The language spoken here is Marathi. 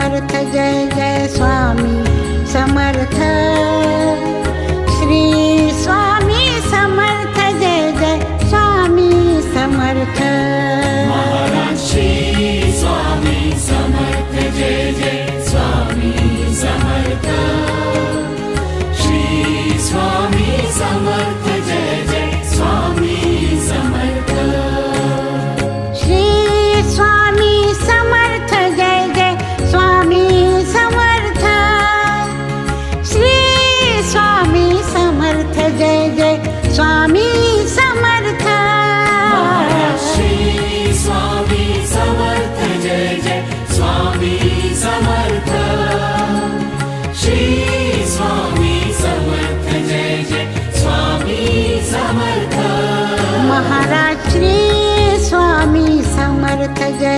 समर्थ जय जय स्वामी समर्थ श्री स्वामी समर्थ जय जय स्वामी समर्थ महाराज श्री स्वामी समर्थ जय जय स्वामी समर्थ श्री स्वामी समर्थ जय जय स्वामी समर्थ श्री स्वामी समर्थ जय जय स्वामी समर्थ श्री स्वामी समर्थ जय जय स्वामी समर्थ महाराज श्री स्वामी समर्थ जय जय स्वामी समर्थ